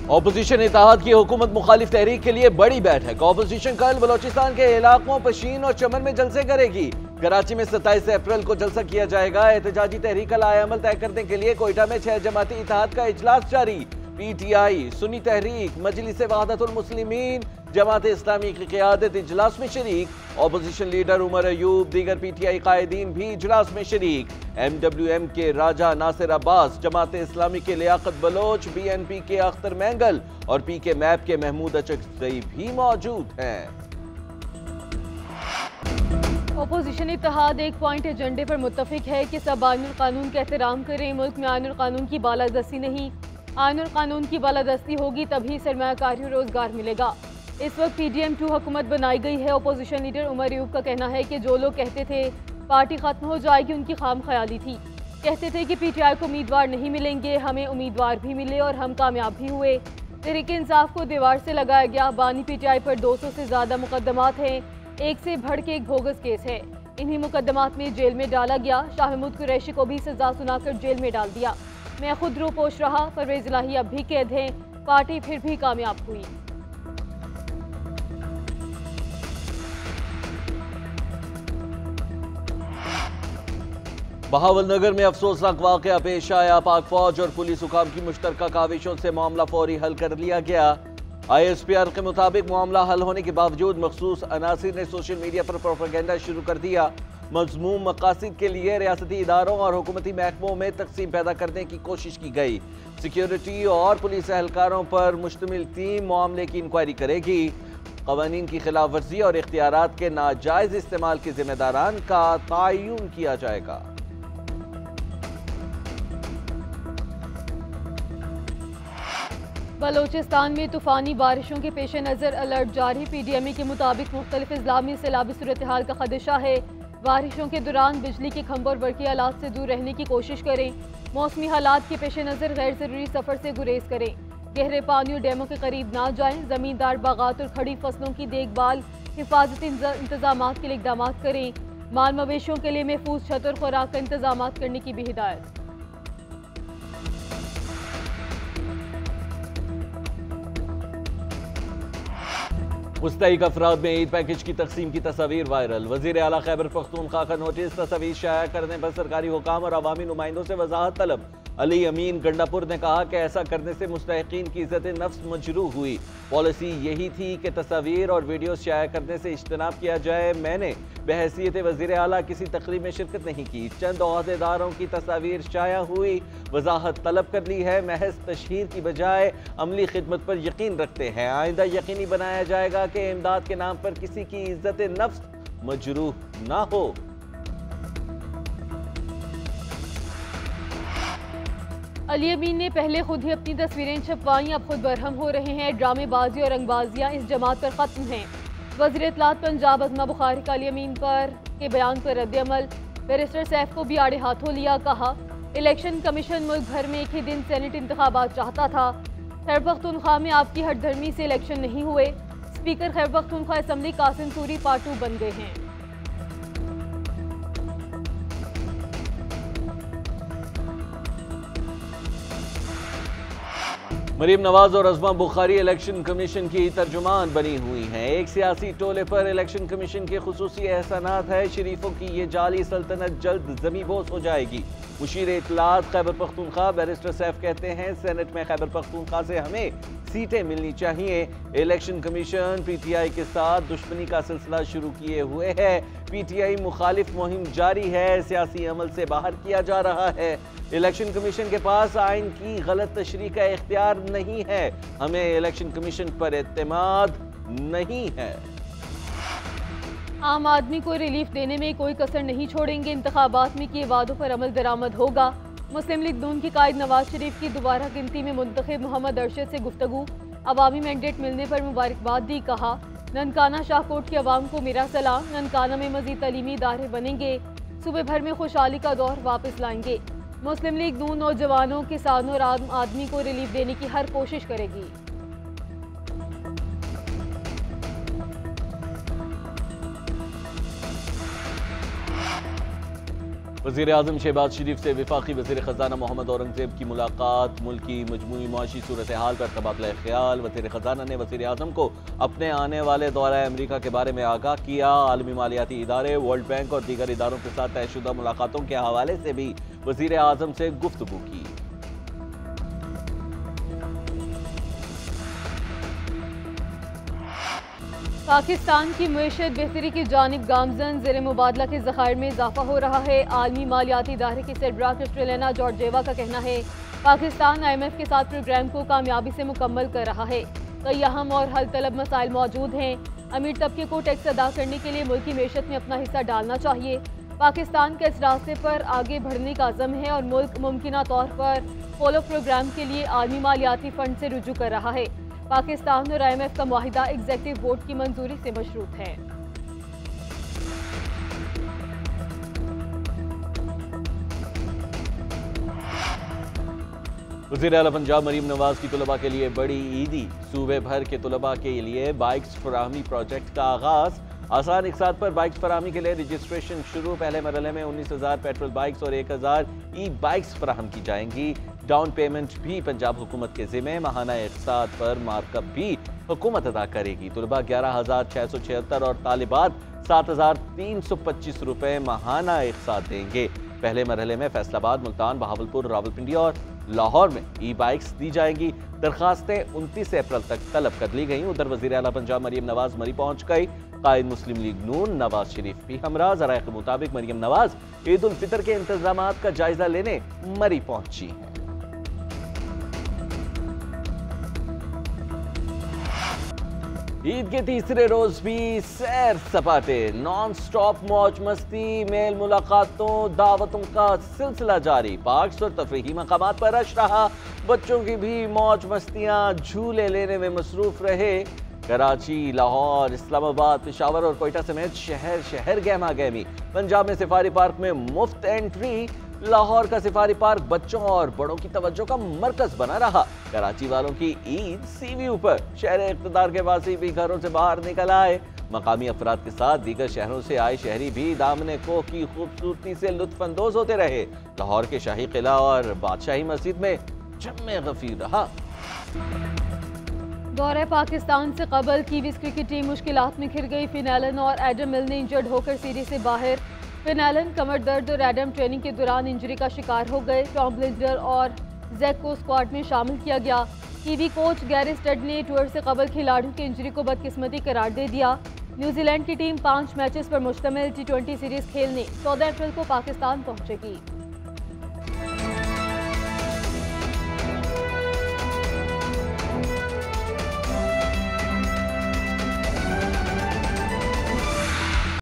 Opposition इत्तेहाद की हुकूमत मुखालिफ तहरीक के लिए बड़ी बैठक। ऑपोजिशन कल बलोचिस्तान के इलाकों पशीन और चमन में जलसे करेगी। कराची में 27 अप्रैल को जलसा किया जाएगा। एहतजाजी तहरीक का लाएअमल तय करने के लिए कोयटा में 6 जमाती इत्तेहाद का इजलास जारी। PTI, सुन्नी तहरीक, मजलिस वहदतुल मुस्लिमीन, जमात इस्लामी की क़ियादत इजलास में शरीक। ऑपोजिशन लीडर उमर अयूब, दीगर PTI कायदीन भी इजलास में शरीक। MWM के राजा नासिर अब्बास, जमात इस्लामी के लियाकत बलोच, BNP के अख्तर मैंगल और PK मैप के महमूद अचकज़ई भी मौजूद हैं। ऑपोजिशन इत्तेहाद एक पॉइंट एजेंडे पर मुत्तफिक है कि सब आईनुल कानून का एहतराम करें। मुल्क में आईनुल कानून की बालादस्ती नहीं, आईनुल कानून की बालादस्ती होगी तभी सरमायाकारी और रोजगार मिलेगा। इस वक्त PDM-2 हुकूमत बनाई गई है। ऑपोजिशन लीडर उमर अयूब का कहना है कि जो लोग कहते थे पार्टी खत्म हो जाएगी उनकी खाम ख्याली थी। कहते थे कि PTI को उम्मीदवार नहीं मिलेंगे, हमें उम्मीदवार भी मिले और हम कामयाब भी हुए। तहरीक इंसाफ को दीवार से लगाया गया। बानी PTI पर 200 से ज़्यादा मुकदमात हैं। एक से बढ़ के एक बोगस केस है। इन्हीं मुकदमात में जेल में डाला गया। शाह महमूद कुरैशी को भी सजा सुनाकर जेल में डाल दिया। मैं खुद रूपोश रहा, परवेज इलाही अब भी कैद हैं। पार्टी फिर भी कामयाब हुई। बहावलनगर में अफसोसनाक वाकया पेश आया। पाक फौज और पुलिस हुकाम की मुश्तरका काविशों से मामला फौरी हल कर लिया गया। ISPR के मुताबिक मामला हल होने के बावजूद मखसूस अनासिर ने सोशल मीडिया पर प्रोपेगेंडा शुरू कर दिया। मज़मूम मकासद के लिए रियासती इदारों और हुकूमती महकमों में तकसीम पैदा करने की कोशिश की गई। सिक्योरिटी और पुलिस एहलकारों पर मुश्तमिल टीम मामले की इंक्वायरी करेगी। कवानीन की खिलाफ वर्जी और इख्तियारात के नाजायज इस्तेमाल के जिम्मेदारान का तयन किया जाएगा। बलोचिस्तान में तूफानी बारिशों के पेश नज़र अलर्ट जारी। PDMA के मुताबिक मुख्तलिफ अजला में सैलाबी सूरत हाल का खदशा है। बारिशों के दौरान बिजली के खंभों और बरकी आलात से दूर रहने की कोशिश करें। मौसमी हालात के पेश नज़र गैर ज़रूरी सफ़र से गुरेज करें। गहरे पानी और डैमों के करीब ना जाएं। ज़मींदार बागात और खड़ी फसलों की देखभाल हिफाजती इंतजाम के लिए इकदाम करें। माल मवेशियों के लिए महफूज छत और खुराक का इंतजाम करने की भी हिदायत। मुस्तहिक अफराद में ईद पैकेज की तकसीम की तस्वीर वायरल। वज़ीर आला खैबर पख्तूनख्वा का नोटिस तस्वीर शाया करने पर सरकारी हुकाम और अवामी नुमाइंदों से वजाहत तलब। अली अमीन गंडापुर ने कहा कि ऐसा करने से मुस्तहिकीन की इज्जत नफ्स मजरूह हुई। पॉलिसी यही थी कि तस्वीर और वीडियो शाया करने से इज्तनाब किया जाए। मैंने बहैसियत वज़ीर आला किसी तकरीब में शिरकत नहीं की। चंद ओहदेदारों की तस्वीर शाया हुई, वजाहत तलब कर ली है। महज तशहीर की बजाय अमली खिदमत पर यकीन रखते हैं। आइंदा यकीनी बनाया जाएगा कि इमदाद के नाम पर किसी की इज्जत नफ्स मजरूह ना हो। अली अमीन ने पहले खुद ही अपनी तस्वीरें छपवाई, अब खुद बरहम हो रहे हैं। ड्रामेबाजी और रंगबाजियां इस जमात पर खत्म हैं। वज़ीर इत्तलात पंजाब अज़मा बुखारी का अली अमीन पर के बयान पर रद्द-ए-अमल। बैरिस्टर सैफ को भी आड़े हाथों लिया। कहा इलेक्शन कमीशन मुल्क भर में एक ही दिन सेनेट इंतखाबात चाहता था। खैबर पख्तूनख्वा में आपकी हठधर्मी से इलेक्शन नहीं हुए। Speaker Khyber Pakhtunkhwa assembly Qasim Suri part 2 बन गए हैं। मरीम नवाज और अज़मा बुखारी इलेक्शन कमीशन की तर्जुमान बनी हुई हैं। एक सियासी टोले पर इलेक्शन कमीशन के खुसूसी एहसानात है। शरीफों की ये जाली सल्तनत जल्द ज़मीबोस हो जाएगी। मुशीर इत्तलात खैबर पख्तूनख्वा बैरिस्टर सैफ कहते हैं सेनेट में खैबर पख्तूनख्वा से हमें सीटें मिलनी चाहिए। इलेक्शन कमीशन PTI के साथ दुश्मनी का सिलसिला शुरू किए हुए है। PTI मुखालिफ मुहिम जारी है। सियासी अमल से बाहर किया जा रहा है। इलेक्शन कमीशन के पास आइन की गलत तशरीह का इख्तियार नहीं है। हमें इलेक्शन कमीशन पर एतमाद नहीं है। आम आदमी को रिलीफ देने में कोई कसर नहीं छोड़ेंगे। इंतखाबात में किए वादों पर अमल दरामद होगा। मुस्लिम लीग नून की कायद नवाज शरीफ की दोबारा गिनती में मुंतखब मोहम्मद अरशद से गुफ्तगू। अवामी मैंडेट मिलने पर मुबारकबाद दी। कहा ननकाना शाहकोट की अवाम को मेरा सलाम। ननकाना में मजीद तलीमी इदारे बनेंगे। सूबे भर में खुशहाली का दौर वापस लाएंगे। मुस्लिम लीग नून नौजवानों, किसानों और आम आदमी को रिलीफ देने की हर कोशिश करेगी। वज़ीर आज़म शहबाज शरीफ से वफाकी वज़ीर ख़जाना मोहम्मद औरंगज़ेब की मुलाकात। मुल्क की मजमूई माशी सूरत हाल पर तबादला ख्याल। वज़ीर ख़जाना ने वज़ीर आज़म को अपने आने वाले दौरे अमरीका के बारे में आगाह किया। आलमी मालियाती इदारे, वर्ल्ड बैंक और दीगर इदारों के साथ तयशुदा मुलाकातों के हवाले से भी वज़ीर आज़म से गुफ्तगू की। पाकिस्तान की मईशत बेहतरी की जानिब गामजन। ज़ेर मुबादला के ज़खायर में इजाफा हो रहा है। आलमी मालियाती इदारे की सरबराह क्रिस्टलिना जॉर्जिएवा का कहना है पाकिस्तान IMF के साथ प्रोग्राम को कामयाबी से मुकम्मल कर रहा है। कई अहम और हल तलब मसाइल मौजूद हैं। अमीर तबके को टैक्स अदा करने के लिए मुल्क की मईशत में अपना हिस्सा डालना चाहिए। पाकिस्तान के इस रास्ते पर आगे बढ़ने का अज़म है और मुल्क मुमकिना तौर पर फॉलो प्रोग्राम के लिए आलमी मालियाती फंड से रुजू कर रहा है। पाकिस्तान और IMF का मुआहिदा एग्जीक्यूटिव बोर्ड की मंजूरी से मशरूत है। वज़ीर आला पंजाब मरीम नवाज की तलबा के लिए बड़ी ईदी। सूबे भर के तलबा के लिए बाइक्स फराहमी प्रोजेक्ट का आगाज। आसान इकसात पर बाइक्स फराहमी के लिए रजिस्ट्रेशन शुरू। पहले मरहले में 19,000 पेट्रोल बाइक्स और 1,000 ई बाइक्स फराहम की जाएंगी। डाउन पेमेंट भी पंजाब हुकूमत के ज़िम्मे। माहाना इकसात पर मार्कअप भी हुकूमत अदा करेगी। तलबा 11,676 और तालिबात 7,325 रुपये माहाना इकसात देंगे। पहले मरहले में फैसलाबाद, मुल्तान, बहावलपुर, रावलपिंडी और लाहौर में ई बाइक्स दी जाएंगी। दरखास्तें 29 अप्रैल तक तलब कर ली गई। उधर वज़ीर आला पंजाब मरीम नवाज मरी पहुंच गई। कायद मुस्लिम लीग नून नवाज शरीफ भी हमरा। ज़राए के मुताबिक मरीम नवाज ईद उल फितर के इंतजामात का जायजा लेने मरी पहुंची हैं। ईद के तीसरे रोज भी सैर सपाटे, नॉन स्टॉप मौज मस्ती, मेल मुलाकातों, दावतों का सिलसिला जारी। पार्क्स और तफरीही मकामात पर रश रहा। बच्चों की भी मौज मस्तियां झूले लेने में मसरूफ रहे। कराची, लाहौर, इस्लामाबाद, पेशावर और कोयटा समेत शहर शहर गहमा गहमी। पंजाब में सफारी पार्क में मुफ्त एंट्री। लाहौर का सफारी पार्क बच्चों और बड़ों की तवज्जो का मरकज बना रहा। कराची वालों की ईद सीवी ऊपर। शहर इक़्तिदार के वासी भी घरों से बाहर निकल आए। मकामी अफराद के साथ दीगर शहरों से आए शहरी भी दामने कोह की खूबसूरती से लुत्फानंदोज होते रहे। लाहौर के शाही किला और बादशाही मस्जिद में जम्मे गफीर रहा। दौरे पाकिस्तान से कबल कीवीज क्रिकेट टीम मुश्किलात में घिर गई। फिन एलन और एडम मिल ने इंजर्ड होकर सीरीज से बाहर। फिन एलन कमर दर्द और एडम ट्रेनिंग के दौरान इंजरी का शिकार हो गए। टॉम ब्लिंडर और जैक को स्क्वाड में शामिल किया गया। कीवी कोच गैरी स्टड ने टूर से कबल खिलाड़ियों की इंजरी को बदकिस्मती करार दे दिया। न्यूजीलैंड की टीम 5 मैचेस पर मुश्तमिल T20 सीरीज खेलने 14 अप्रैल को पाकिस्तान पहुंचेगी।